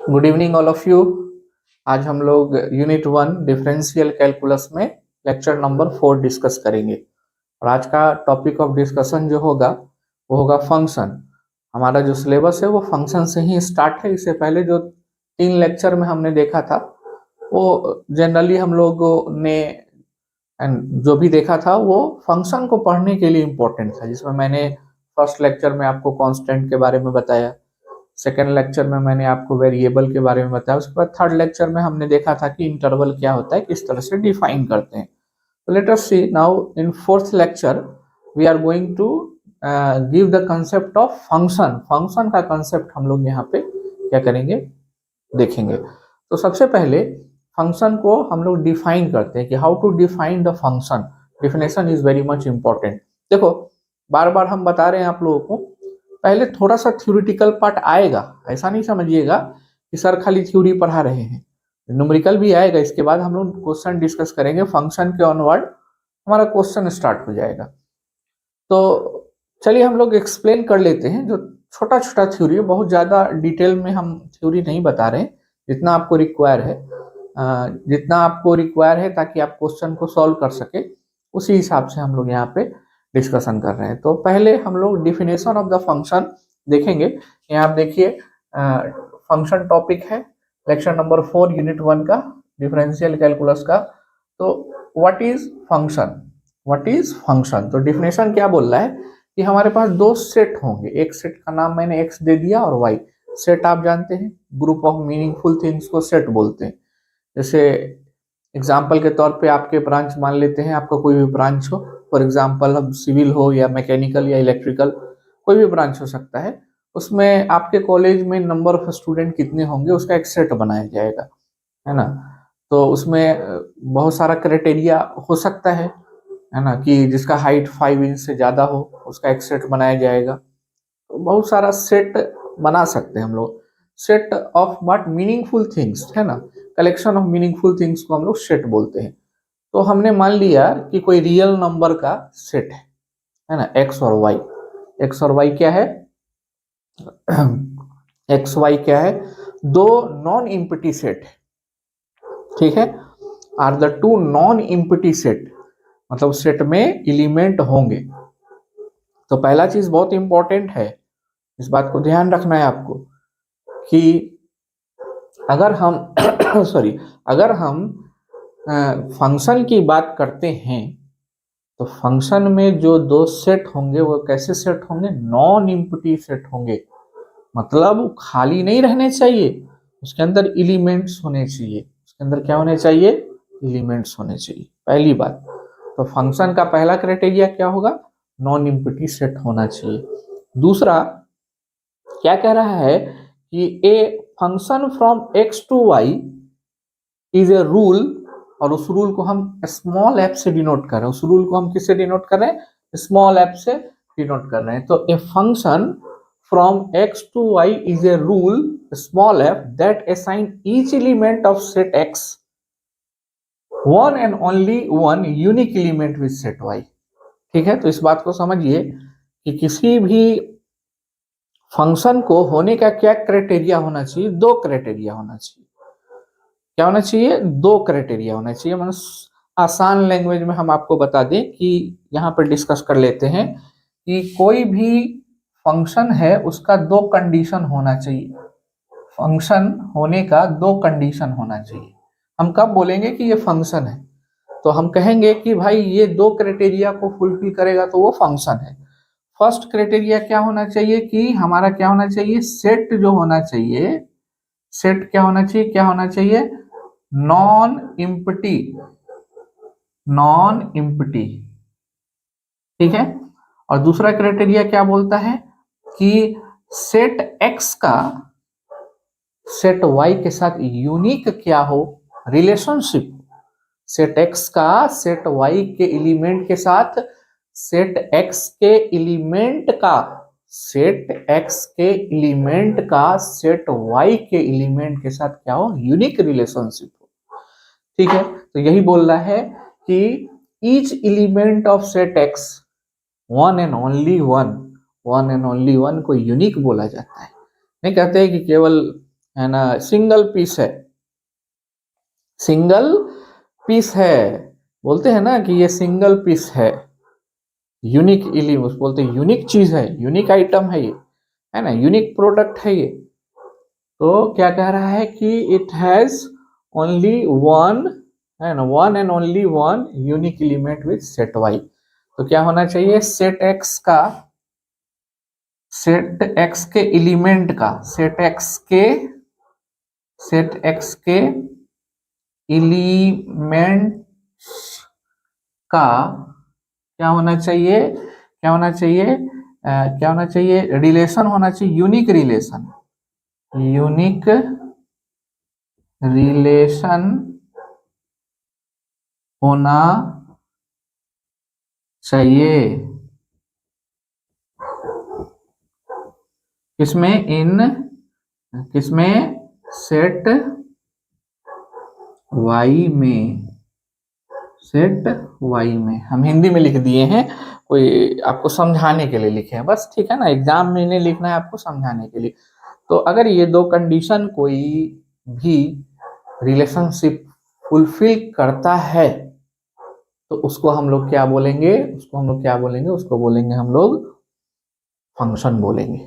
Good evening all of you. आज हम लोग यूनिट 1 डिफरेंशियल कैलकुलस में लेक्चर नंबर 4 डिस्कस करेंगे। और आज का टॉपिक ऑफ डिस्कशन जो होगा वो होगा फंक्शन। हमारा जो सिलेबस है वो फंक्शन से ही स्टार्ट है। इससे पहले जो 3 लेक्चर में हमने देखा था वो जनरली हम लोगों ने जो भी देखा था वो फंक्शन को पढ़ने के लिए इम्पोर्टेंट था, जिसमें मैंने फर्स्ट लेक्चर में आपको कांस्टेंट के बारे में बताया, सेकेंड लेक्चर में मैंने आपको वेरिएबल के बारे में बताया, उसके बाद थर्ड लेक्चर में हमने देखा था कि इंटरवल क्या होता है, किस तरह से डिफाइन करते हैं। तो let us see now in fourth lecture we are going to give the concept of function. Function का कंसेप्ट हम लोग यहाँ पे क्या करेंगे, देखेंगे। तो सबसे पहले फंक्शन को हम लोग डिफाइन करते हैं कि how to define the function. Definition is very much important. देखो, बार बार हम बता रहे हैं आप लोगों को, पहले थोड़ा सा थ्योरेटिकल पार्ट आएगा, ऐसा नहीं समझिएगा कि सर खाली थ्योरी पढ़ा रहे हैं, न्यूमेरिकल भी आएगा। इसके बाद हम लोग क्वेश्चन डिस्कस करेंगे, फंक्शन के ऑनवर्ड हमारा क्वेश्चन स्टार्ट हो जाएगा। तो चलिए हम लोग एक्सप्लेन कर लेते हैं जो छोटा छोटा थ्योरी है, बहुत ज़्यादा डिटेल में हम थ्योरी नहीं बता रहे हैं, जितना आपको रिक्वायर है, ताकि आप क्वेश्चन को सॉल्व कर सके, उसी हिसाब से हम लोग यहाँ पे डिस्कशन कर रहे हैं। तो पहले हम लोग डिफिनेशन ऑफ द फंक्शन देखेंगे। यहाँ आप देखिए, फंक्शन टॉपिक है लेक्चर नंबर 4 यूनिट 1 का, डिफरेंशियल कैलकुलस का। तो what is function, what is function. तो डिफिनेशन क्या बोल रहा है कि हमारे पास दो सेट होंगे, एक सेट का नाम मैंने एक्स दे दिया और वाई। सेट आप जानते हैं, ग्रुप ऑफ मीनिंगफुल थिंग्स को सेट बोलते हैं। जैसे एग्जाम्पल के तौर पे आपके ब्रांच मान लेते हैं, आपका कोई भी ब्रांच हो, फॉर एग्जाम्पल अब सिविल हो या मैकेनिकल या इलेक्ट्रिकल, कोई भी ब्रांच हो सकता है, उसमें आपके कॉलेज में नंबर ऑफ स्टूडेंट कितने होंगे उसका एक सेट बनाया जाएगा, है ना। तो उसमें बहुत सारा क्राइटेरिया हो सकता है ना, कि जिसका हाइट 5 इंच से ज़्यादा हो उसका एक सेट बनाया जाएगा। तो बहुत सारा सेट बना सकते हैं हम लोग। Set of what, meaningful things, है ना, कलेक्शन ऑफ मीनिंगफुल थिंग्स को हम लोग सेट बोलते हैं। तो हमने मान लिया कि कोई रियल नंबर का सेट है ना, एक्स और वाई। एक्स और वाई क्या है, एक्स वाई क्या है, दो नॉन इम्पटी सेट, ठीक है, are the two non empty set, मतलब सेट में एलिमेंट होंगे। तो पहला चीज बहुत इंपॉर्टेंट है, इस बात को ध्यान रखना है आपको कि अगर हम सॉरी, अगर हम फंक्शन की बात करते हैं तो फंक्शन में जो दो सेट होंगे वो कैसे सेट होंगे, नॉन इम्पटी सेट होंगे। मतलब खाली नहीं रहने चाहिए, उसके अंदर एलिमेंट्स होने चाहिए। उसके अंदर क्या होने चाहिए, एलिमेंट्स होने चाहिए, पहली बात। तो फंक्शन का पहला क्राइटेरिया क्या होगा, नॉन इम्पटी सेट होना चाहिए। दूसरा क्या कह रहा है कि a function from X to Y is a rule, और उस रूल को हम स्मॉल एफ से डिनोट कर रहे हैं। उस रूल को हम किससे डिनोट कर रहे हैं, स्मॉल एफ से डिनोट कर रहे हैं। तो a function from X to Y is a rule small f that assign each element of set X one and only one unique element with set Y. ठीक है, तो इस बात को समझिए कि किसी भी फंक्शन को होने का क्या क्राइटेरिया होना चाहिए, दो क्राइटेरिया होना चाहिए। क्या होना चाहिए, दो क्राइटेरिया होना चाहिए। मतलब आसान लैंग्वेज में हम आपको बता दें कि यहाँ पर डिस्कस कर लेते हैं कि कोई भी फंक्शन है उसका दो कंडीशन होना चाहिए। फंक्शन होने का दो कंडीशन होना चाहिए। हम कब बोलेंगे कि ये फंक्शन है, तो हम कहेंगे कि भाई ये दो क्राइटेरिया को फुलफिल करेगा तो वो फंक्शन है। फर्स्ट क्राइटेरिया क्या होना चाहिए कि हमारा क्या होना चाहिए, सेट जो होना चाहिए, सेट क्या होना चाहिए, क्या होना चाहिए, नॉन इम्पटी, नॉन इम्पटी, ठीक है। और दूसरा क्राइटेरिया क्या बोलता है कि सेट एक्स का सेट वाई के साथ यूनिक क्या हो, रिलेशनशिप। सेट एक्स का सेट वाई के एलिमेंट के साथ सेट एक्स के एलिमेंट का, सेट एक्स के एलिमेंट का सेट वाई के एलिमेंट के साथ क्या हो, यूनिक रिलेशनशिप हो। ठीक है, तो यही बोल रहा है कि each element of set X one and only one, one and only one को यूनिक बोला जाता है। नहीं कहते हैं कि केवल है ना, सिंगल पीस है, सिंगल पीस है, बोलते हैं ना कि ये सिंगल पीस है, यूनिक इलिमेंट बोलते हैं, यूनिक चीज है, यूनिक आइटम है ये, है ना, यूनिक प्रोडक्ट है ये। तो क्या कह रहा है कि इट हैज ओनली वन, है ना, one and only one unique element with set Y. तो क्या होना चाहिए, सेट एक्स का, सेट एक्स के एलिमेंट का, सेट एक्स के, सेट एक्स के एलिमेंट का क्या होना चाहिए, क्या होना चाहिए, क्या होना चाहिए, रिलेशन होना चाहिए, यूनिक रिलेशन, यूनिक रिलेशन होना चाहिए, किसमें, इन, किसमें, सेट वाई में, सेट वाई में। हम हिंदी में लिख दिए हैं, कोई आपको समझाने के लिए लिखे हैं बस, ठीक है ना, एग्जाम में नहीं लिखना है आपको, समझाने के लिए। तो अगर ये दो कंडीशन कोई भी रिलेशनशिप फुलफिल करता है तो उसको हम लोग क्या बोलेंगे, उसको हम लोग क्या बोलेंगे, उसको बोलेंगे हम लोग फंक्शन बोलेंगे,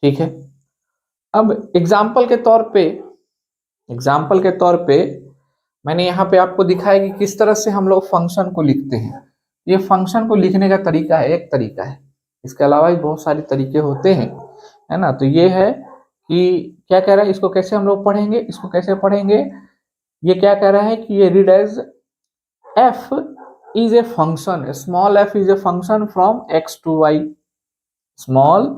ठीक है। अब एग्जाम्पल के तौर पे, एग्जाम्पल के तौर पे मैंने यहाँ पे आपको दिखाया कि किस तरह से हम लोग फंक्शन को लिखते हैं। ये फंक्शन को लिखने का तरीका है, एक तरीका है, इसके अलावा भी बहुत सारे तरीके होते हैं, है ना। तो ये है कि क्या कह रहा है, इसको कैसे हम लोग पढ़ेंगे, इसको कैसे पढ़ेंगे, ये क्या कह रहा है कि ये read as f is a function, small f is a function from x to y, small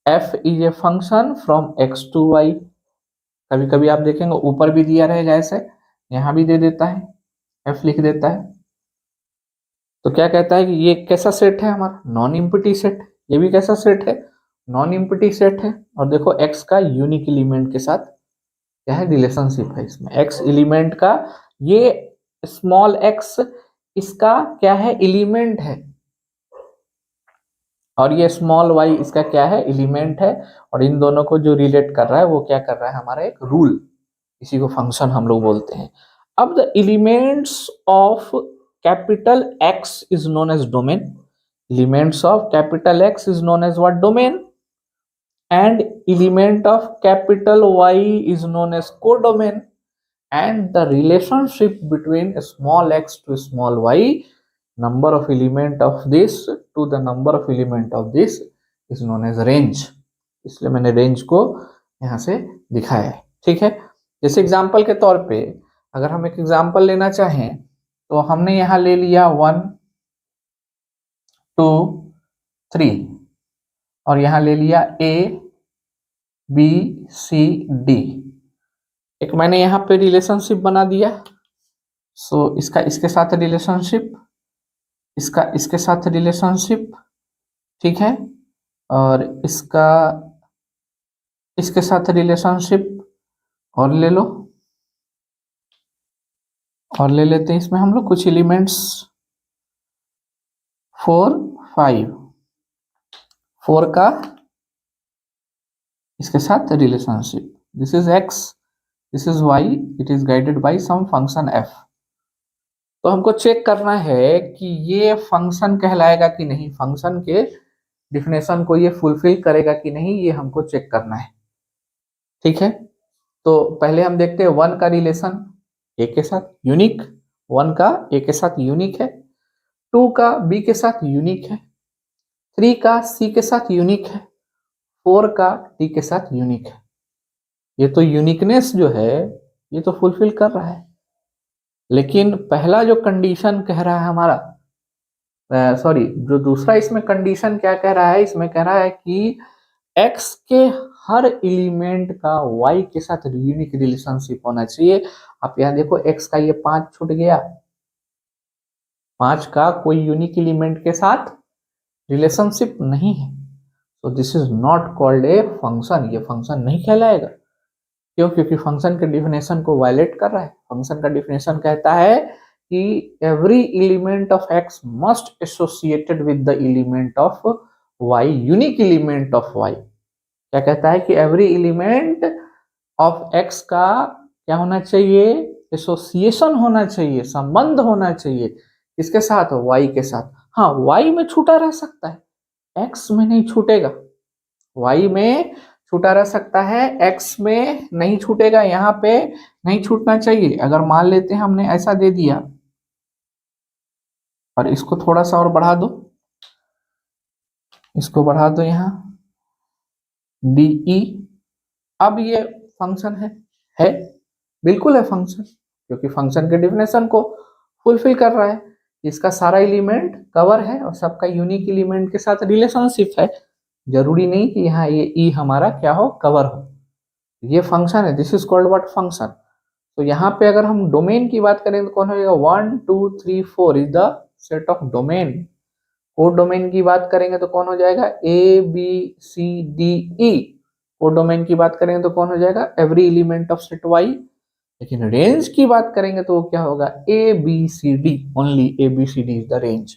f is a function from x to y। कभी कभी आप देखेंगे ऊपर भी दिया रहेगा ऐसे, यहाँ भी दे देता है, f लिख देता है। तो क्या कहता है कि ये कैसा सेट है हमारा, नॉन इम्पिटी सेट, ये भी कैसा सेट है, नॉन इम्पिटी सेट है। और देखो x का यूनिक एलिमेंट के साथ क्या है, रिलेशनशिप है इसमें, x एलिमेंट का, ये स्मॉल x इसका क्या है, एलिमेंट है, और ये स्मॉल y इसका क्या है, एलिमेंट है। और इन दोनों को जो रिलेट कर रहा है वो क्या कर रहा है, हमारा एक रूल, इसी को फंक्शन हम लोग बोलते हैं। अब the elements of capital X is known as domain, elements of capital X is known as what, domain, and element of capital Y is known as codomain, and the relationship between small x to small y, number of element of this to the number of element of this is known as range। इसलिए मैंने range को यहाँ से दिखाया है, ठीक है। जैसे एग्जाम्पल के तौर पे अगर हम एक एग्जाम्पल लेना चाहें तो हमने यहाँ ले लिया 1 2 3 और यहाँ ले लिया A B C D, एक मैंने यहाँ पे रिलेशनशिप बना दिया। सो इसका इसके साथ रिलेशनशिप, इसका इसके साथ रिलेशनशिप, ठीक है, और इसका इसके साथ रिलेशनशिप, और ले लो, और ले लेते हैं इसमें हम लोग कुछ एलिमेंट्स 4 5, 4 का इसके साथ relationship, this is x, this is y, it is guided by some function f। तो हमको चेक करना है कि ये फंक्शन कहलाएगा कि नहीं, फंक्शन के डिफिनेशन को ये फुलफिल करेगा कि नहीं, ये हमको चेक करना है, ठीक है। तो पहले हम देखते हैं 1 का रिलेशन a के साथ यूनिक, 1 का a के साथ यूनिक है, 2 का b के साथ यूनिक है, 3 का c के साथ यूनिक है, 4 का d के साथ यूनिक है। ये तो यूनिकनेस जो है ये तो फुलफिल कर रहा है, लेकिन पहला जो कंडीशन कह रहा है हमारा, सॉरी, जो दूसरा इसमें कंडीशन क्या कह रहा है, इसमें कह रहा है कि x के हर एलिमेंट का y के साथ यूनिक रिलेशनशिप होना चाहिए। आप यहाँ देखो x का ये 5 छूट गया, 5 का कोई यूनिक एलिमेंट के साथ रिलेशनशिप नहीं है, तो this is not called a function, ये फंक्शन नहीं कहलाएगा। क्यों? क्योंकि फंक्शन के डिफिनेशन को वायलेट कर रहा है। फंक्शन का डिफिनेशन कहता है कि every element of x must associated with the element of y, unique element of y। क्या कहता है कि एवरी एलिमेंट ऑफ एक्स का क्या होना चाहिए, एसोसिएशन होना चाहिए, संबंध होना चाहिए, इसके साथ, वाई के साथ। हाँ, वाई में छूटा रह सकता है, एक्स में नहीं छूटेगा। वाई में छूटा रह सकता है, एक्स में नहीं छूटेगा, यहाँ पे नहीं छूटना चाहिए। अगर मान लेते हैं हमने ऐसा दे दिया और इसको थोड़ा सा और बढ़ा दो, इसको बढ़ा दो यहाँ डीई, अब ये फंक्शन है बिल्कुल है फंक्शन, क्योंकि फंक्शन के डिफिनेशन को फुलफिल कर रहा है। इसका सारा एलिमेंट कवर है और सबका यूनिक एलिमेंट के साथ रिलेशनशिप है। जरूरी नहीं कि यहाँ ये ई हमारा क्या हो, कवर हो। ये फंक्शन है, this is called what, function. तो यहाँ पे अगर हम डोमेन की बात करें तो कौन हो जाएगा, 1 2 3 4 is the set of domain. Codomain की बात करेंगे तो कौन हो जाएगा, A B C D E. Codomain की बात करेंगे तो कौन हो जाएगा, every element of set Y. लेकिन रेंज की बात करेंगे तो क्या होगा, A B C D, only A B C D is the range.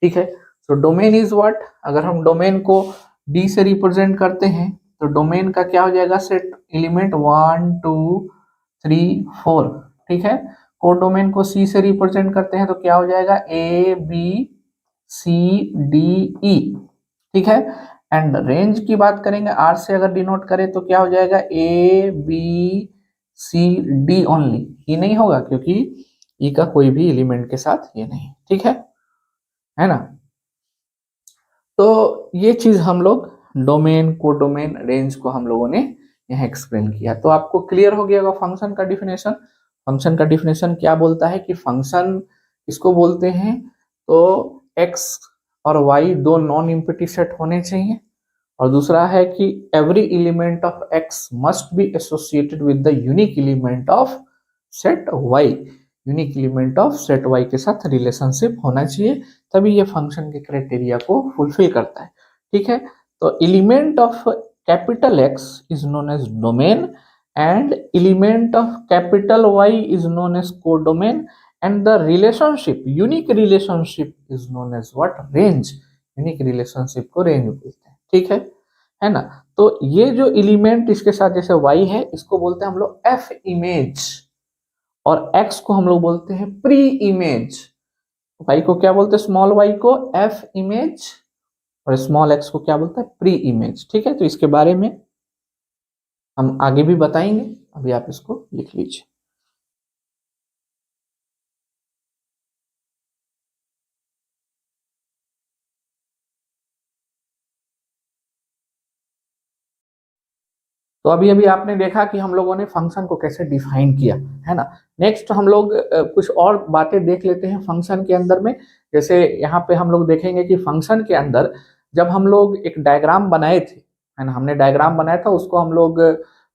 ठीक है, तो डोमेन इज व्हाट, अगर हम डोमेन को डी से रिप्रेजेंट करते हैं तो डोमेन का क्या हो जाएगा, सेट एलिमेंट 1 2 3 4। ठीक है, कोड डोमेन को सी से रिप्रेजेंट करते हैं तो क्या हो जाएगा, ए बी सी डी ई। ठीक है, एंड रेंज की बात करेंगे, आर से अगर डिनोट करें तो क्या हो जाएगा, A B C D only. ये नहीं होगा क्योंकि ई का कोई भी एलिमेंट के साथ ये नहीं। ठीक है ना। तो ये चीज हम लोग डोमेन, कोडोमेन, रेंज को हम लोगों ने यहाँ एक्सप्लेन किया। तो आपको क्लियर हो गया होगा फंक्शन का डिफिनेशन। फंक्शन का डिफिनेशन क्या बोलता है कि फंक्शन किसको बोलते हैं, तो एक्स और वाई दो नॉन इम्पिटी सेट होने चाहिए, और दूसरा है कि every element of X must be associated with the unique element of set Y. Unique element of set Y के साथ रिलेशनशिप होना चाहिए, तभी ये फंक्शन के क्राइटेरिया को फुलफिल करता है। ठीक है, तो element of capital X is known as domain and element of capital Y is known as codomain, and the relationship, unique relationship is known as what, range. Unique relationship को range बोलते हैं। ठीक है ना। तो ये जो एलिमेंट इसके साथ जैसे y है, इसको बोलते हैं हम लोग एफ इमेज, और x को हम लोग बोलते हैं प्री इमेज। y को क्या बोलते हैं, स्मॉल y को एफ इमेज, और स्मॉल x को क्या बोलते हैं, प्री इमेज। ठीक है, तो इसके बारे में हम आगे भी बताएंगे, अभी आप इसको लिख लीजिए। तो अभी अभी आपने देखा कि हम लोगों ने फंक्शन को कैसे डिफाइन किया, है ना। नेक्स्ट हम लोग कुछ और बातें देख लेते हैं फंक्शन के अंदर में। जैसे यहाँ पे हम लोग देखेंगे कि फंक्शन के अंदर जब हम लोग एक डायग्राम बनाए थे, है ना, हमने डायग्राम बनाया था, उसको हम लोग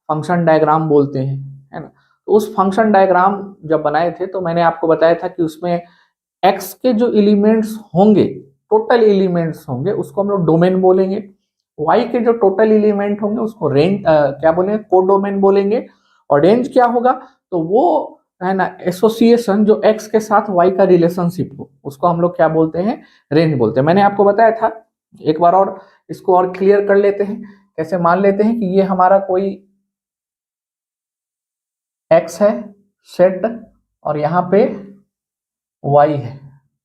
फंक्शन डायग्राम बोलते हैं, है ना। तो उस फंक्शन डायग्राम जब बनाए थे तो मैंने आपको बताया था कि उसमें एक्स के जो एलिमेंट्स होंगे, टोटल एलिमेंट्स होंगे, उसको हम लोग डोमेन बोलेंगे। वाई के जो टोटल एलिमेंट होंगे उसको रेंज क्या बोलेंगे, कोडोमेन बोलेंगे। और रेंज क्या होगा, तो वो है ना एसोसिएशन जो एक्स के साथ वाई का रिलेशनशिप हो, उसको हम लोग क्या बोलते हैं, रेंज बोलते हैं। मैंने आपको बताया था, एक बार और इसको और क्लियर कर लेते हैं। कैसे, मान लेते हैं कि ये हमारा कोई एक्स है सेट, और यहाँ पे वाई है।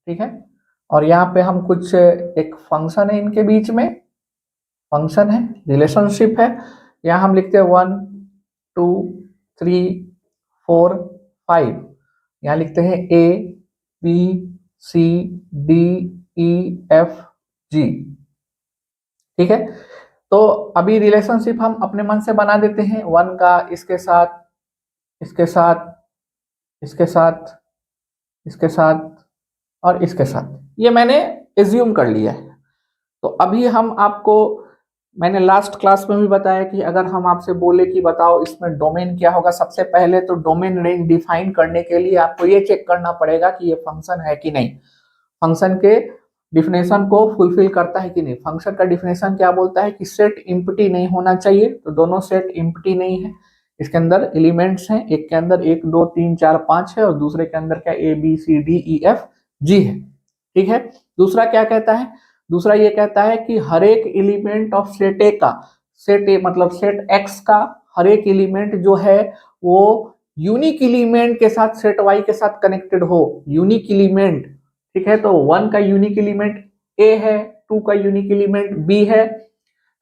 ठीक है, और यहाँ पे हम कुछ एक फंक्शन है इनके बीच में, फंक्शन है, रिलेशनशिप है। यहाँ हम लिखते हैं 1 2 3 4 5। यहाँ लिखते हैं A B C D E F G. ठीक है, तो अभी रिलेशनशिप हम अपने मन से बना देते हैं, 1 का इसके साथ, इसके साथ, इसके साथ, इसके साथ और इसके साथ, ये मैंने एज्यूम कर लिया है। तो अभी हम आपको, मैंने लास्ट क्लास में भी बताया कि अगर हम आपसे बोले कि बताओ इसमें डोमेन क्या होगा, सबसे पहले तो डोमेन रेंज डिफाइन करने के लिए आपको ये चेक करना पड़ेगा कि ये फंक्शन है कि नहीं, फंक्शन के डिफिनेशन को फुलफिल करता है कि नहीं। फंक्शन का डिफिनेशन क्या बोलता है कि सेट इम्प्टी नहीं होना चाहिए, तो दोनों सेट इम्प्टी नहीं है। इसके अंदर एलिमेंट्स हैं, एक के अंदर 1 2 3 4 5 है और दूसरे के अंदर क्या A B C D E F G है। ठीक है, दूसरा क्या कहता है, दूसरा ये कहता है कि हर एक एलिमेंट ऑफ सेट ए का सेट ए मतलब सेट एक्स का हर एक एलिमेंट जो है वो यूनिक एलिमेंट के साथ सेट वाई के साथ कनेक्टेड हो, यूनिक एलिमेंट, ठीक है। तो 1 का यूनिक एलिमेंट ए है, 2 का यूनिक एलिमेंट बी है,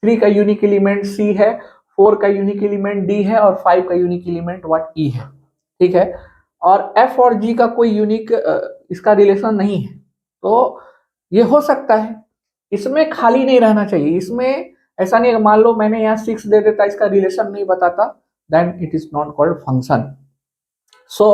3 का यूनिक एलिमेंट सी है, 4 का यूनिक एलिमेंट डी है और 5 का यूनिक एलिमेंट व्हाट ई है, ठीक है। और एफ और जी का कोई यूनिक इसका रिलेशन नहीं है, तो ये हो सकता है। इसमें खाली नहीं रहना चाहिए, इसमें ऐसा नहीं, मान लो मैंने यहाँ 6 दे देता, इसका रिलेशन नहीं बताता, then it is not called function. So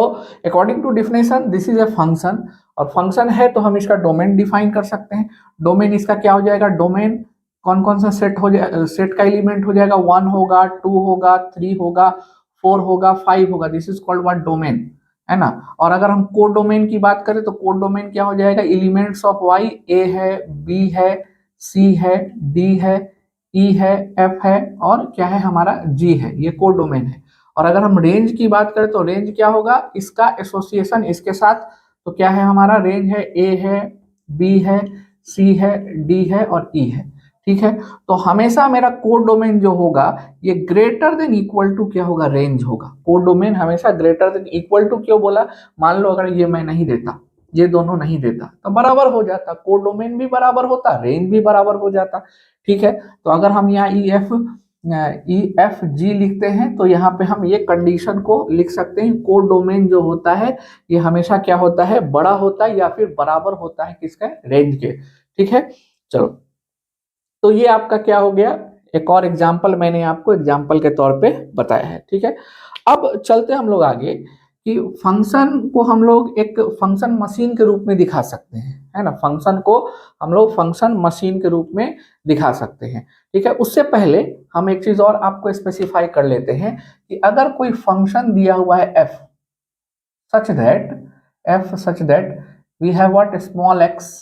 according to definition this is a function, और फंक्शन है तो हम इसका डोमेन डिफाइन कर सकते हैं। डोमेन इसका क्या हो जाएगा, डोमेन कौन कौन सा सेट हो जाए, सेट का एलिमेंट हो जाएगा, 1 होगा, 2 होगा, 3 होगा, 4 होगा, 5 होगा, this is called what, domain, है ना। और अगर हम कोड डोमेन की बात करें तो कोड डोमेन क्या हो जाएगा, एलिमेंट्स ऑफ वाई, ए है, बी है, सी है, डी है, ई है, एफ है और क्या है हमारा जी है, ये कोड डोमेन है। और अगर हम रेंज की बात करें तो रेंज क्या होगा, इसका एसोसिएशन इसके साथ, तो क्या है हमारा रेंज है, ए है, बी है, सी है, डी है और ई है, ठीक है। तो हमेशा मेरा कोड डोमेन जो होगा ये ग्रेटर देन इक्वल टू क्या होगा, रेंज होगा। कोड डोमेन हमेशा ग्रेटर देन इक्वल टू क्यों बोला, मान लो अगर ये मैं नहीं देता, ये दोनों नहीं देता तो बराबर हो जाता, कोड डोमेन भी बराबर होता, रेंज भी बराबर हो जाता, ठीक है। तो अगर हम यहाँ ई एफ जी लिखते हैं तो यहाँ पे हम ये कंडीशन को लिख सकते हैं, कोड डोमेन जो होता है ये हमेशा क्या होता है, बड़ा होता है या फिर बराबर होता है किसका, रेंज के, ठीक है। चलो, तो ये आपका क्या हो गया, एक और एग्जाम्पल मैंने आपको एग्जाम्पल के तौर पे बताया है, ठीक है। अब चलते हम लोग आगे कि फंक्शन को हम लोग एक फंक्शन मशीन के रूप में दिखा सकते हैं, है ना। फंक्शन को हम लोग फंक्शन मशीन के रूप में दिखा सकते हैं, ठीक है। उससे पहले हम एक चीज और आपको स्पेसिफाई कर लेते हैं कि अगर कोई फंक्शन दिया हुआ है f such that we have what, small x,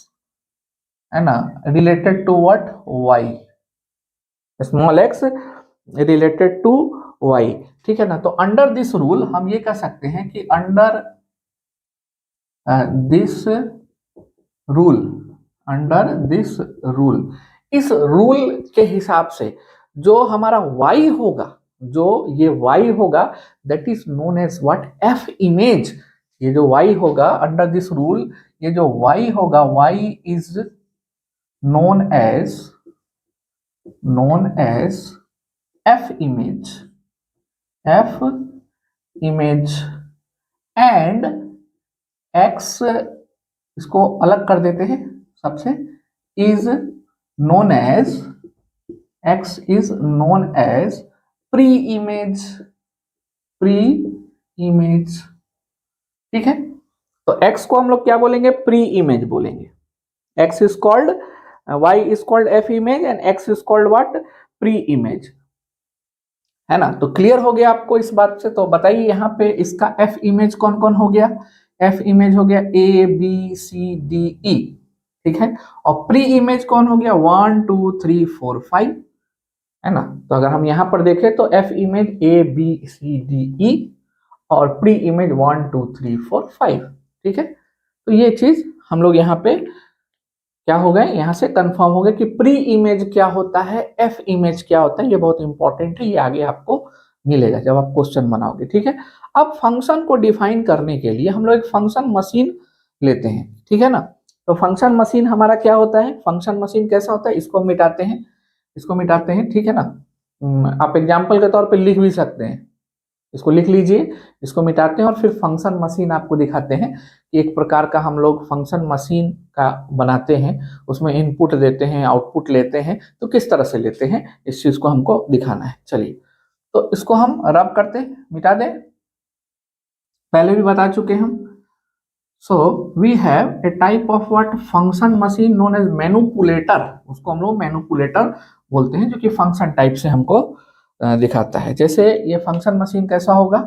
है ना, related to what, y, small x related to y, ठीक है ना। तो अंडर दिस रूल हम ये कह सकते हैं कि under this rule, under this rule, इस रूल के हिसाब से जो हमारा y होगा, जो ये y होगा that is known as what, f image. ये जो y होगा अंडर दिस रूल, ये जो y होगा, y is known as f image and x, इसको अलग कर देते हैं सबसे, is known as x is known as pre image, ठीक है। तो x को हम लोग क्या बोलेंगे, प्री इमेज बोलेंगे, x is called y is called f image and x is called what, pre image, है ना। तो क्लियर हो गया आपको इस बात से। तो बताइए यहाँ पे इसका f इमेज कौन कौन हो गया, f इमेज हो गया a b c d e, ठीक है। और प्री इमेज कौन हो गया, 1 2 3 4 5, है ना। तो अगर हम यहाँ पर देखें तो f image a b c d e और प्री इमेज 1 2 3 4 5, ठीक है। तो ये चीज हम लोग यहाँ पे क्या हो गए, यहाँ से कंफर्म हो गया कि प्री इमेज क्या होता है, एफ इमेज क्या होता है। ये बहुत इंपॉर्टेंट है, ये आगे आपको मिलेगा जब आप क्वेश्चन बनाओगे, ठीक है। अब फंक्शन को डिफाइन करने के लिए हम लोग एक फंक्शन मशीन लेते हैं, ठीक है ना। तो फंक्शन मशीन हमारा क्या होता है, फंक्शन मशीन कैसा होता है, इसको मिटाते हैं, ठीक है ना। आप एग्जाम्पल के तौर पर लिख भी सकते हैं, इसको लिख लीजिए, इसको मिटाते हैं और फिर फंक्शन मशीन आपको दिखाते हैं कि एक प्रकार का हम लोग फंक्शन मशीन का बनाते हैं, उसमें इनपुट देते हैं, आउटपुट लेते हैं, तो किस तरह से लेते हैं इस चीज को हमको दिखाना है। चलिए, तो इसको हम रब करते हैं, मिटा दें, पहले भी बता चुके हम। So we have a type of what, function machine known as manipulator, उसको हम लोग मैनिपुलेटर बोलते हैं, जो कि फंक्शन टाइप से हमको दिखाता है। जैसे ये फंक्शन मशीन कैसा होगा,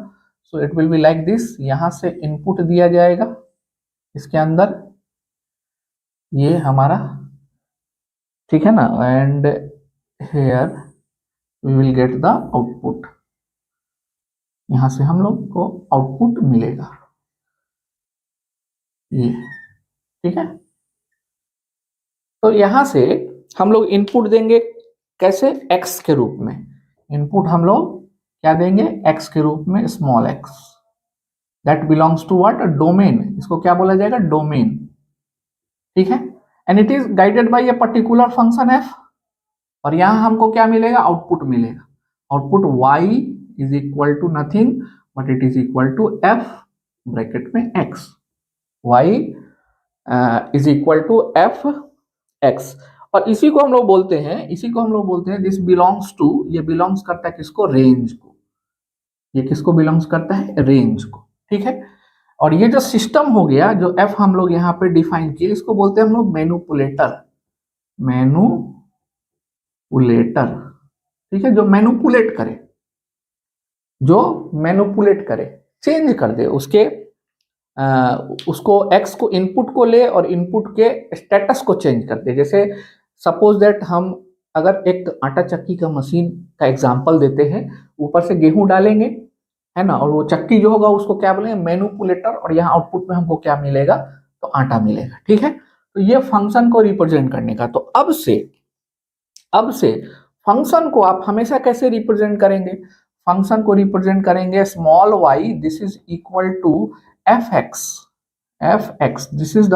so it will be like this, यहां से इनपुट दिया जाएगा इसके अंदर, ये हमारा, ठीक है ना, and here we will get the output, यहां से हम लोग को आउटपुट मिलेगा, ये, ठीक है। तो यहां से हम लोग इनपुट देंगे कैसे? x के रूप में। इनपुट हम लोग क्या देंगे? x के रूप में, small x, that belongs to what? Domain. इसको क्या बोला जाएगा? डोमेन। ठीक है, and it is guided by a particular function f, और यहां हमको क्या मिलेगा? आउटपुट मिलेगा। Output y is equal to nothing but it is equal to f bracket में x, y is equal to f x। और इसी को हम लोग बोलते हैं, इसी को हम लोग बोलते हैं दिस बिलोंग्स टू, ये बिलोंग्स करता है किसको? रेंज को। ये किसको बिलोंग्स करता है? रेंज को। ठीक है, और ये जो सिस्टम हो गया, जो f हम लोग यहाँ पे डिफाइन किए, इसको बोलते हैं हम लोग मैनिपुलेटर। मैनिपुलेटर, ठीक है, जो मैनिपुलेट करे, जो मैनिपुलेट करे, चेंज कर दे उसके उसको x को, इनपुट को ले और इनपुट के स्टेटस को चेंज कर दे। जैसे सपोज दैट हम अगर एक आटा चक्की का मशीन का एग्जांपल देते हैं, ऊपर से गेहूं डालेंगे, है ना, और वो चक्की जो होगा उसको क्या बोलेंगे? मैनिपुलेटर, और यहाँ आउटपुट में हमको क्या मिलेगा? तो आटा मिलेगा। ठीक है, तो ये फंक्शन को रिप्रेजेंट करने का। तो अब से फंक्शन को आप हमेशा कैसे रिप्रेजेंट करेंगे? फंक्शन को रिप्रेजेंट करेंगे small y, this is equal to fx, this is the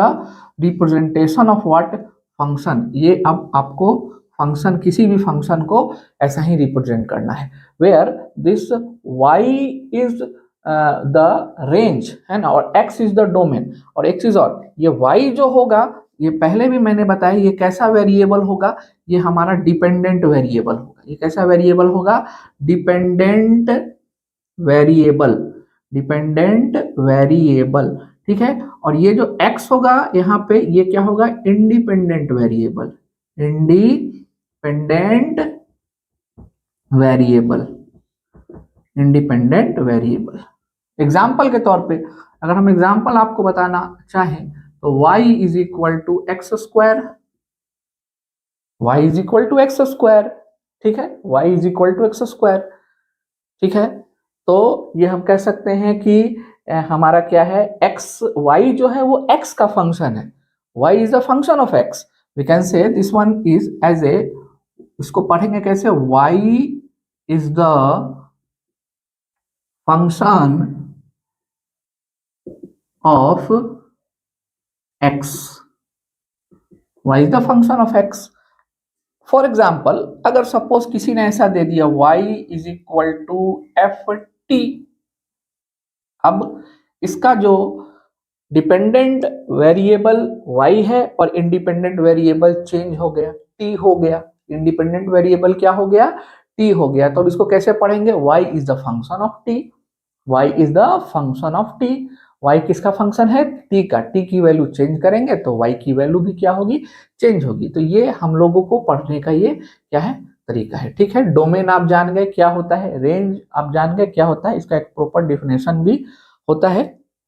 representation of what? Function. ये अब आपको फंक्शन, किसी भी फंक्शन को ऐसा ही रिप्रेजेंट करना है, where this y is the range, है ना, और x इज द डोमेन। और एक चीज और, ये y जो होगा, ये पहले भी मैंने बताया, ये कैसा वेरिएबल होगा? ये हमारा डिपेंडेंट वेरिएबल होगा। ये कैसा वेरिएबल होगा? Dependent variable, dependent variable. ठीक है, और ये जो x होगा यहाँ पे, ये क्या होगा? Independent variable, independent variable, independent variable. Example के तौर पे अगर हम एग्जाम्पल आपको बताना चाहें तो y is equal to x square, y is equal to x square. ठीक है, y is equal to x square. ठीक है, तो ये हम कह सकते हैं कि हमारा क्या है? x, y जो है वो x का फंक्शन है, y is the function of x। We can say this one is as a, इसको पढ़ेंगे कैसे? y is the function of x, y is the function of x। For example, अगर suppose किसी ने ऐसा दे दिया y is equal to ft, अब इसका जो डिपेंडेंट वेरिएबल y है और इंडिपेंडेंट वेरिएबल चेंज हो गया, t हो गया। इंडिपेंडेंट वेरिएबल क्या हो गया? t हो गया। तो अब इसको कैसे पढ़ेंगे? y is the function of t, y is the function of t। y किसका फंक्शन है? t का। t की वैल्यू चेंज करेंगे तो y की वैल्यू भी क्या होगी? चेंज होगी। तो ये हम लोगों को पढ़ने का ये क्या है? तरीका है। ठीक है, डोमेन आप जान गए क्या होता है, रेंज आप जान गए क्या होता है, इसका एक प्रॉपर डिफिनेशन भी होता है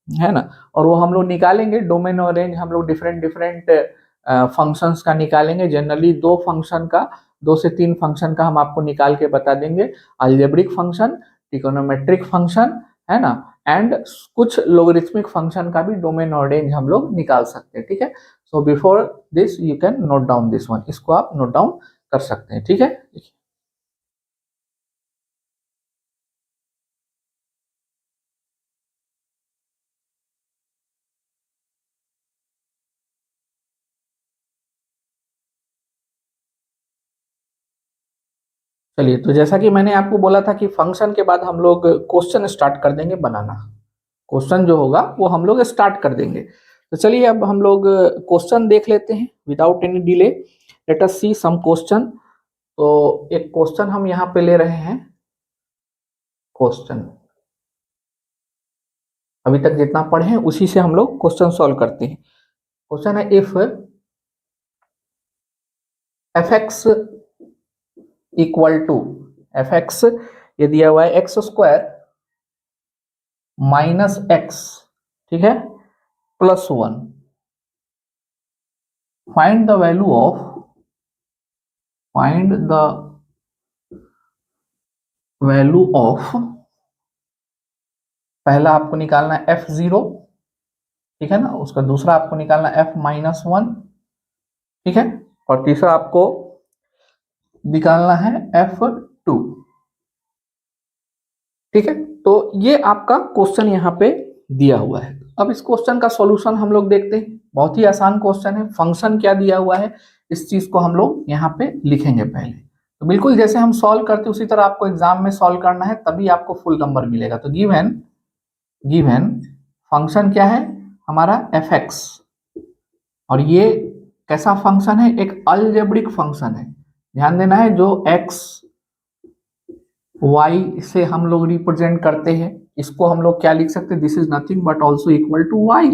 ना, और वो हम लोग निकालेंगे। डोमेन और रेंज हम लोग डिफरेंट डिफरेंट फंक्शंस का निकालेंगे। जनरली 2 से 3 फंक्शन का हम आपको निकाल के बता देंगे। अलजेब्रिक फंक्शन, ट्रिगोनोमेट्रिक फंक्शन, है ना, एंड कुछ लोगरिथमिक फंक्शन का भी डोमेन और रेंज हम लोग निकाल सकते हैं। ठीक है, so before this you can note down this one, इसको आप नोट डाउन कर सकते हैं। ठीक है, चलिए, तो जैसा कि मैंने आपको बोला था कि फंक्शन के बाद हम लोग क्वेश्चन स्टार्ट कर देंगे बनाना। क्वेश्चन जो होगा वो हम लोग स्टार्ट कर देंगे। तो चलिए अब हम लोग क्वेश्चन देख लेते हैं without any delay. Let us see some question. तो एक क्वेश्चन हम यहाँ पे ले रहे हैं। क्वेश्चन अभी तक जितना पढ़े हैं उसी से हम लोग क्वेश्चन सॉल्व करते हैं। क्वेश्चन है, if fx equal to, fx ये दिया हुआ है एक्स स्क्वायर माइनस एक्स, ठीक है, plus 1, find the value of, find the value of, पहला आपको निकालना है f0, ठीक है ना, उसका दूसरा आपको निकालना f-1, ठीक है, और तीसरा आपको निकालना है F2। ठीक है, तो ये आपका क्वेश्चन यहाँ पे दिया हुआ है। अब इस क्वेश्चन का सॉल्यूशन हम लोग देखते हैं। बहुत ही आसान क्वेश्चन है। फंक्शन क्या दिया हुआ है इस चीज को हम लोग यहाँ पे लिखेंगे पहले। तो बिल्कुल जैसे हम सॉल्व करते उसी तरह आपको एग्जाम में सॉल्व करना है, तभी आपको फुल नंबर मिलेगा। तो गिवन गिवन फंक्शन क्या है हमारा fx, और ये कैसा फंक्शन है, एक अलजेब्रिक फंक्शन है। ध्यान देना है, जो x y से हम लोग रिप्रेजेंट करते हैं इसको हम लोग क्या लिख सकते हैं, this is nothing but also equal to y,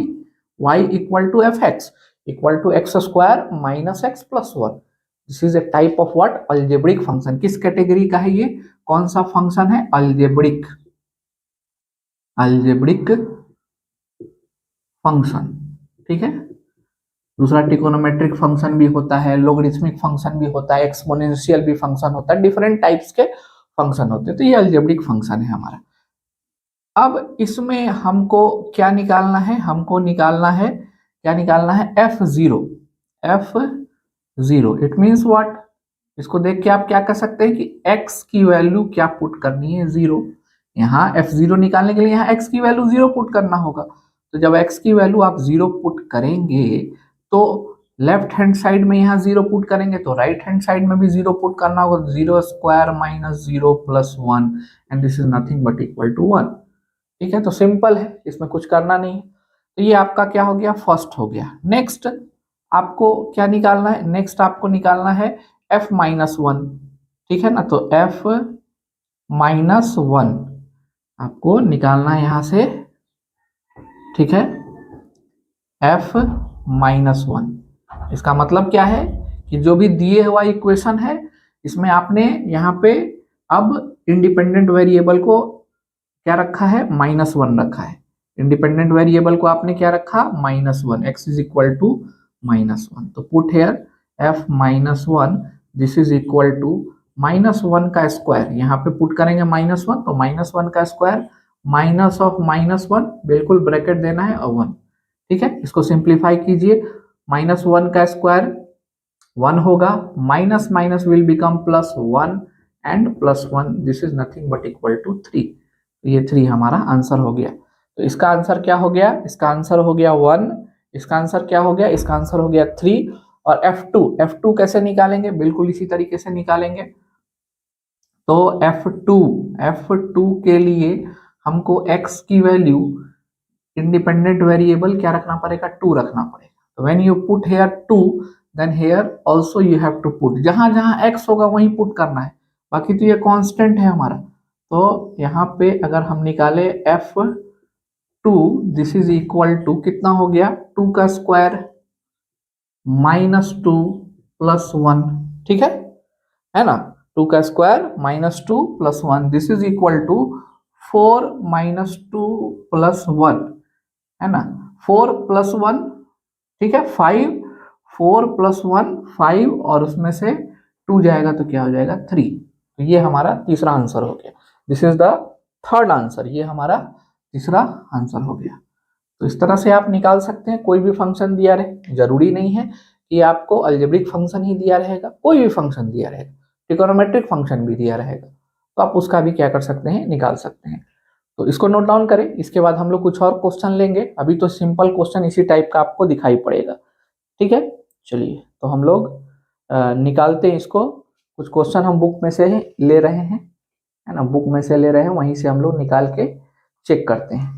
y equal to fx equal to x square minus x plus one. This is a type of what, algebraic function. किस कैटेगरी का है ये, कौन सा फंक्शन है, अलजेब्रिक, अलजेब्रिक फंक्शन। ठीक है, दूसरा ट्रिगोनोमेट्रिक फंक्शन भी होता है, लोगरिथमिक फंक्शन भी होता है, एक्सपोनेंशियल भी फंक्शन होता है, डिफरेंट टाइप्स के फंक्शन होते हैं। तो ये अलजेब्रिक फंक्शन है हमारा। अब इसमें हमको क्या निकालना है, हमको निकालना है, क्या निकालना है, F0। F0 it means what, इसको देख के आप क्या कर सकते हैं कि x की वैल्यू क्या पुट करनी है, 0। यहाँ F0 निकालने के लिए यहाँ x की वैल्यू 0 पुट करना होगा। तो जब x की वैल्यू आप 0 पुट करेंगे तो लेफ्ट हैंड साइड में यहाँ 0 पुट करेंगे तो राइट हैंड साइड में भी 0 पुट करना होगा। 0 square minus 0 plus 1 and this is nothing but equal to 1। ठीक है, तो सिंपल है, इसमें कुछ करना नहीं है। तो ये आपका क्या हो गया, फर्स्ट हो गया। नेक्स्ट आपको क्या निकालना है, नेक्स्ट आपको निकालना है f माइनस 1। ठीक है ना, तो f माइनस 1 आपको निकालना है यहां से। ठीक है, f माइनस 1, इसका मतलब क्या है कि जो भी दिए हुआ इक्वेशन है इसमें आपने यहाँ पे अब इंडिपेंडेंट वेरिएबल को क्या रखा है, -1 रखा है। इंडिपेंडेंट वेरिएबल को आपने क्या रखा, -1, x इज इक्वल टू -1। तो put here f minus 1 this is equal to -1 का स्क्वायर, यहाँ पे पुट करेंगे -1, तो -1 का स्क्वायर माइनस ऑफ -1, बिल्कुल ब्रैकेट देना है और 1। ठीक है, इसको सिंप्लीफाई कीजिए, -1 का स्क्वायर 1 होगा, minus minus will become +1 and +1 this is nothing but equal to 3। ये 3 हमारा आंसर हो गया। तो इसका आंसर क्या हो गया, इसका आंसर हो गया 1, इसका आंसर क्या हो गया, इसका आंसर हो गया 3। और F2 कैसे निकालेंगे, बिल्कुल इसी तरीके से निकालेंगे। तो F2 के लिए हमको x की वैल्यू इंडिपेंडेंट वेरिएबल क्या रखना पड़ेगा, 2 रखना पड़ेगा। तो when you put here 2 then here also you have to put, जहां जहां x होगा वहीं पुट करना है, बाकी तो ये कांस्टेंट है हमारा। तो यहाँ पे अगर हम निकाले F2 this is equal to कितना हो गया, 2 का स्क्वायर -2 प्लस 1। ठीक है ना, 2 का square -2 plus 1 this is equal to 4 -2 plus 1, है ना, 4 प्लस 1, ठीक है 5, 4 प्लस 1 5 और उसमें से 2 जाएगा तो क्या हो जाएगा 3। तो ये हमारा तीसरा आंसर हो गया, this is the third answer, ये हमारा तीसरा आंसर हो गया। तो इस तरह से आप निकाल सकते हैं, कोई भी फंक्शन दिया रहे, जरूरी नहीं है कि आपको अलजेब्रिक फंक्शन ही दिया रहेगा, कोई भी फंक्शन दिया रहेगा, ट्रिगोनोमेट्रिक फंक्शन भी दिया रहेगा तो आप उसका भी क्या कर सकते हैं, निकाल सकते हैं। तो इसको नोट डाउन करें, इसके बाद हम लोग कुछ और क्वेश्चन लेंगे। अभी तो सिंपल क्वेश्चन इसी टाइप का आपको दिखाई पड़ेगा। ठीक है, चलिए तो हम लोग निकालते हैं इसको। कुछ क्वेश्चन हम बुक में से ले रहे हैं, है ना, बुक में से ले रहे हैं, वहीं से हम लोग निकाल के चेक करते हैं।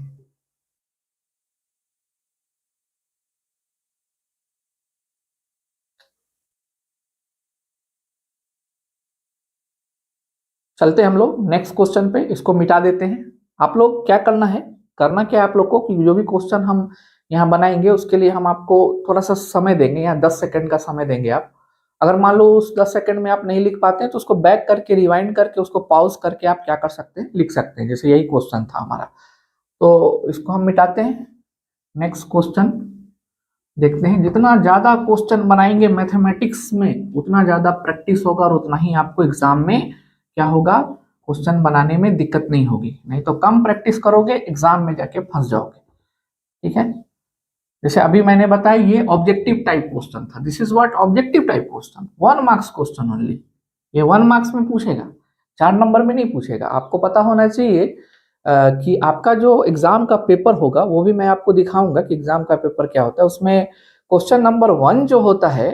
चलते हैं हम लोग नेक्स्ट क्वेश्चन पे, इसको मिटा देते हैं। आप लोग क्या करना है, करना क्या है आप लोग को कि जो भी क्वेश्चन हम यहाँ बनाएंगे उसके लिए हम आपको थोड़ा सा समय देंगे, यहाँ 10 सेकंड का समय देंगे। आप अगर मान लो उस 10 सेकंड में आप नहीं लिख पाते हैं तो उसको बैक करके रिवाइंड करके उसको पॉज करके आप क्या कर सकते हैं, लिख सकते हैं। जैसे यही क्वेश्चन था हमारा, तो इसको हम मिटाते हैं। नेक्स्ट क्वेश्चन देखते हैं। जितना ज्यादा क्वेश्चन बनाएंगे मैथमेटिक्स में उतना ज्यादा प्रैक्टिस होगा और उतना ही आपको एग्जाम में क्या होगा, क्वेश्चन बनाने में दिक्कत नहीं होगी। नहीं तो कम प्रैक्टिस करोगे एग्जाम में जाके फंस जाओगे। ठीक है, जैसे अभी मैंने बताया ये ऑब्जेक्टिव टाइप क्वेश्चन था, this is what objective type question, 1 marks question only. ये 1 मार्क्स में पूछेगा, 4 नंबर में नहीं पूछेगा। आपको पता होना चाहिए कि आपका जो एग्जाम का पेपर होगा वो भी मैं आपको दिखाऊंगा कि एग्जाम का पेपर क्या होता है। उसमें क्वेश्चन नंबर 1 जो होता है,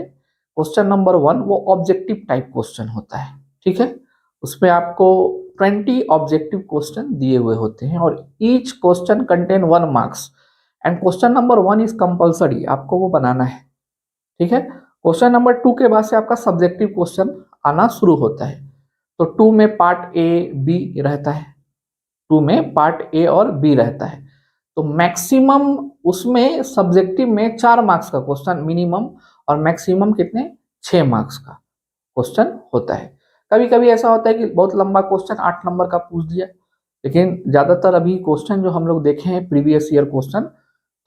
क्वेश्चन नंबर 1 वो ऑब्जेक्टिव टाइप क्वेश्चन होता है, ठीक है। उसमें आपको 20 ऑब्जेक्टिव क्वेश्चन दिए हुए होते हैं और each question contain 1 marks and question number 1 is compulsory, आपको वो बनाना है, ठीक है। क्वेश्चन नंबर 2 के बाद से आपका सब्जेक्टिव क्वेश्चन आना शुरू होता है। तो 2 में पार्ट ए बी रहता है, 2 में पार्ट ए और बी रहता है। तो मैक्सिमम उसमें सब्जेक्टिव में 4 मार्क्स का क्वेश्चन मिनिमम और मैक्सिमम कितने 6 मार्क्स का क्वेश्चन होता है। कभी कभी ऐसा होता है कि बहुत लंबा क्वेश्चन 8 नंबर का पूछ दिया, लेकिन ज्यादातर अभी क्वेश्चन जो हम लोग देखे हैं प्रीवियस ईयर क्वेश्चन,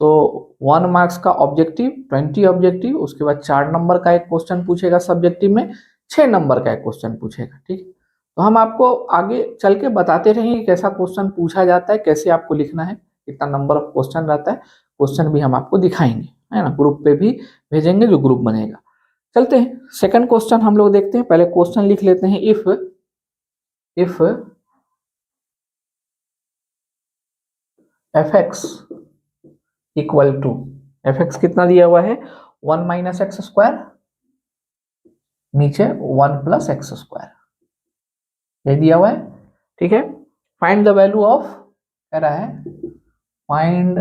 तो 1 मार्क्स का ऑब्जेक्टिव, 20 ऑब्जेक्टिव, उसके बाद 4 नंबर का एक क्वेश्चन पूछेगा सब्जेक्टिव में, 6 नंबर का एक क्वेश्चन पूछेगा, ठीक। तो हम आपको आगे चल के बताते रहेंगे कैसा क्वेश्चन पूछा जाता है, कैसे आपको लिखना है, कितना नंबर ऑफ क्वेश्चन रहता है, क्वेश्चन भी हम आपको दिखाएंगे, है ना, ग्रुप पे भी भेजेंगे जो ग्रुप बनेगा। चलते हैं सेकंड क्वेश्चन हम लोग देखते हैं। पहले क्वेश्चन लिख लेते हैं। If f x equal to, F x कितना दिया हुआ है 1 माइनस एक्स स्क्वायर, नीचे 1 प्लस एक्स स्क्वायर, ये दिया हुआ है, ठीक है। फाइंड द वैल्यू ऑफ, कह रहा है find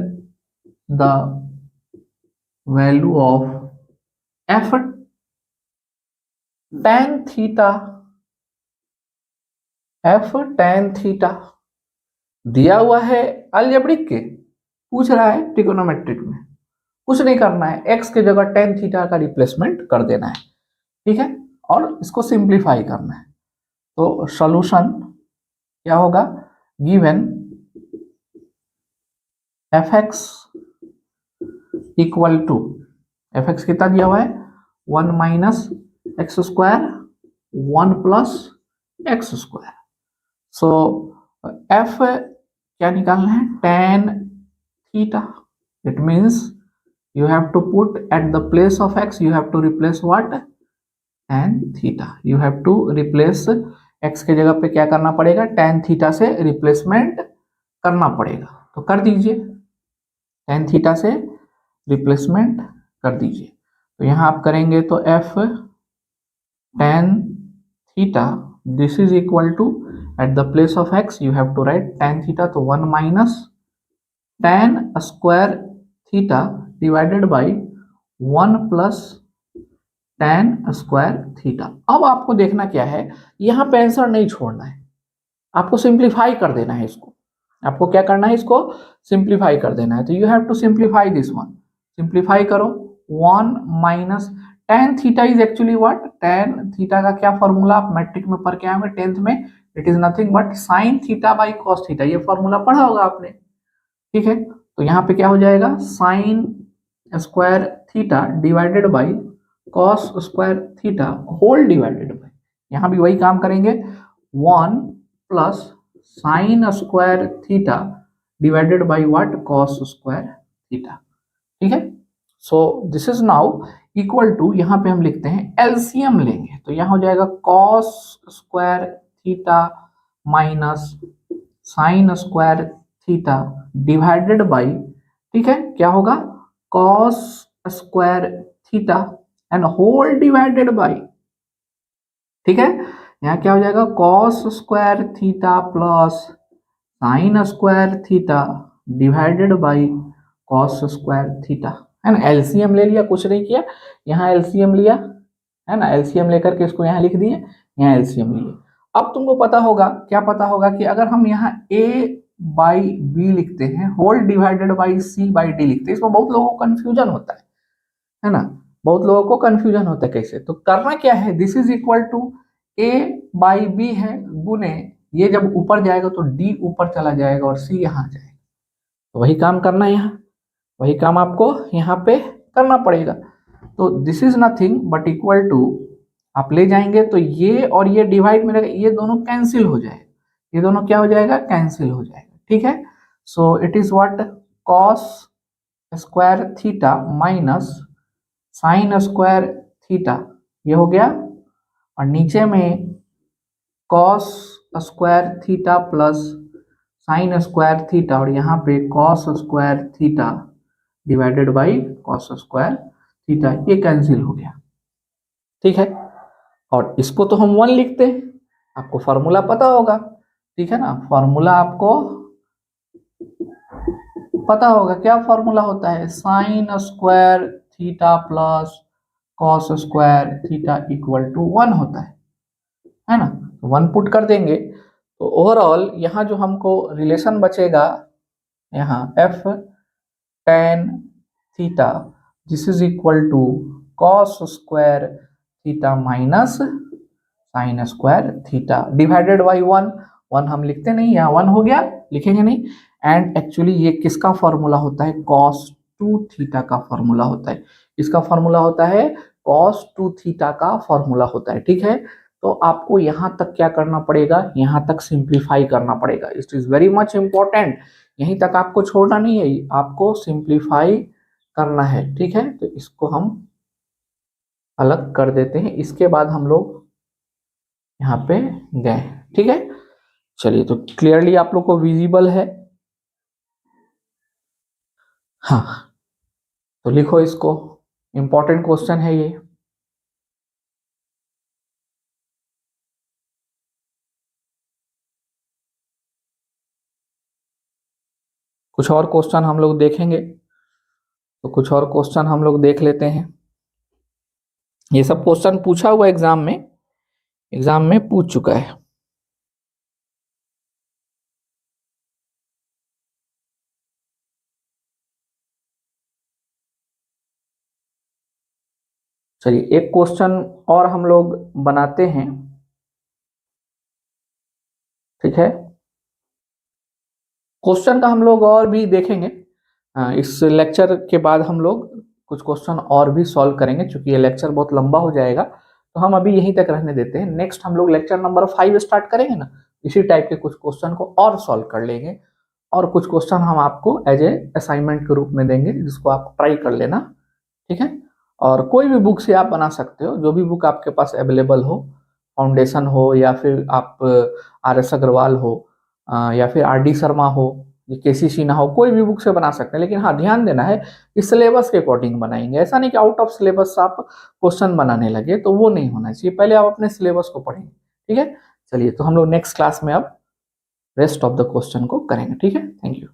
the value of F tan theta, F tan theta दिया हुआ है अलजेब्रिक के, पूछ रहा है ट्रिगोनोमेट्रिक में। कुछ नहीं करना है, एक्स की जगह tan थीटा का रिप्लेसमेंट कर देना है, ठीक है, और इसको सिंप्लीफाई करना है। तो सॉल्यूशन क्या होगा, given F x equal to, F x कितना दिया हुआ है 1 minus X square 1 plus X square. So F क्या निकालना है tan theta, it means you have to put at the place of x, you have to replace what, tan theta, you have to replace x के जगह पे क्या करना पड़ेगा, tan theta से रिप्लेसमेंट करना पड़ेगा। तो कर दीजिए, tan थीटा से रिप्लेसमेंट कर दीजिए। तो यहाँ आप करेंगे तो f tan theta this is equal to, at the place of x you have to write tan theta, तो 1 minus tan square theta divided by 1 plus tan square theta. अब आपको देखना क्या है, यहां पे आंसर नहीं छोड़ना है, आपको सिंप्लीफाई कर देना है इसको। आपको क्या करना है, इसको सिंप्लीफाई कर देना है। तो you have to simplify this one, simplify करो। 1 minus tan theta is actually what, tan theta का क्या फॉर्मूला आप मैट्रिक में पढ़ के आए होंगे 10th में, it is nothing but sin theta by cos theta, ये फॉर्मूला पढ़ा होगा आपने, ठीक है। तो यहाँ पे क्या हो जाएगा, sine square theta divided by cos square theta whole divided by, यहाँ भी वही काम करेंगे, 1 plus sine square theta divided by what, cos square theta, ठीक है। So this is now equal to, यहाँ पे हम लिखते हैं एलसीएम लेंगे, तो यहाँ हो जाएगा cos square theta minus sine square theta divided by, ठीक है, क्या होगा cos square theta and whole divided by, ठीक है। यहाँ क्या हो जाएगा cos square theta plus sine square theta divided by cos square theta, है ना। एलसीएम ले लिया, कुछ नहीं किया, यहाँ एलसीएम लिया, है ना, एलसीएम लेकर के इसको यहाँ लिख दिए, यहाँ एलसीएम लिए। अब तुमको पता होगा, क्या पता होगा कि अगर हम यहाँ a बाई बी लिखते हैं whole divided by C by D लिखते हैं, इसमें बहुत लोगों को कंफ्यूजन होता है ना, बहुत लोगों को कंफ्यूजन होता है कैसे। तो करना क्या है, this is equal to a by B है गुने, ये जब ऊपर जाएगा तो d ऊपर चला जाएगा और c यहाँ जाएगा, तो वही काम करना है यहाँ, वही काम आपको यहाँ पे करना पड़ेगा। तो this is nothing but equal to, आप ले जाएंगे तो ये और ये डिवाइड में रहेगा, ये दोनों कैंसिल हो जाएगा, ये दोनों क्या हो जाएगा, कैंसिल हो जाएगा, ठीक है। So it is what cos square theta minus sine square theta, ये हो गया, और नीचे में cos square theta plus sine square theta, और यहाँ पे cos square theta divided by cos square theta, ये कैंसिल हो गया। ठीक है, और इसको तो हम 1 लिखते हैं, आपको फॉर्मूला पता होगा। ठीक है ना, फॉर्मूला आपको पता होगा, क्या फॉर्मूला होता है, sine square theta plus cos square theta equal to 1 होता है ना। तो 1 पुट कर देंगे तो ओवरऑल यहाँ जो हमको रिलेशन बचेगा, यहाँ f tan theta this is equal to cos square theta minus sine square theta divided by 1। 1 हम लिखते नहीं, यहाँ 1 हो गया, लिखेंगे नहीं। एंड एक्चुअली ये किसका फॉर्मूला होता है, कॉस 2 थीटा का फॉर्मूला होता है। इसका फॉर्मूला होता है कॉस 2 थीटा का फॉर्मूला होता है। ठीक है, तो आपको यहां तक क्या करना पड़ेगा, यहां तक सिंप्लीफाई करना पड़ेगा। It is very much important, यहीं तक आपको छोड़ना नहीं है, आपको सिंप्लीफाई करना है। ठीक है, तो इसको हम अलग कर देते हैं, इसके बाद हम लोग यहाँ पे गए। ठीक है, चलिए, तो क्लियरली आप लोग को विजिबल है। हाँ, तो लिखो इसको, इंपॉर्टेंट क्वेश्चन है ये। कुछ और क्वेश्चन हम लोग देखेंगे, तो कुछ और क्वेश्चन हम लोग देख लेते हैं। ये सब क्वेश्चन पूछा हुआ एग्जाम में पूछ चुका है। चलिए, एक क्वेश्चन और हम लोग बनाते हैं। ठीक है, क्वेश्चन का हम लोग और भी देखेंगे। इस लेक्चर के बाद हम लोग कुछ क्वेश्चन और भी सॉल्व करेंगे, क्योंकि ये लेक्चर बहुत लंबा हो जाएगा, तो हम अभी यहीं तक रहने देते हैं। नेक्स्ट हम लोग लेक्चर नंबर 5 स्टार्ट करेंगे ना, इसी टाइप के कुछ क्वेश्चन को और सॉल्व कर लेंगे, और कुछ क्वेश्चन हम आपको एज ए असाइनमेंट के रूप में देंगे, जिसको आप ट्राई कर लेना। ठीक है, और कोई भी बुक से आप बना सकते हो, जो भी बुक आपके पास अवेलेबल हो, फाउंडेशन हो या फिर आप RS अग्रवाल हो, या फिर RD शर्मा हो, KC सिन्हा हो, कोई भी बुक से बना सकते हैं। लेकिन हाँ, ध्यान देना है इस सिलेबस के अकॉर्डिंग बनाएंगे, ऐसा नहीं कि आउट ऑफ सिलेबस आप क्वेश्चन बनाने लगे, तो वो नहीं होना चाहिए। पहले आप अपने सिलेबस को पढ़ेंगे। ठीक है, चलिए, तो हम लोग नेक्स्ट क्लास में अब रेस्ट ऑफ द क्वेश्चन को करेंगे। ठीक है, थैंक यू।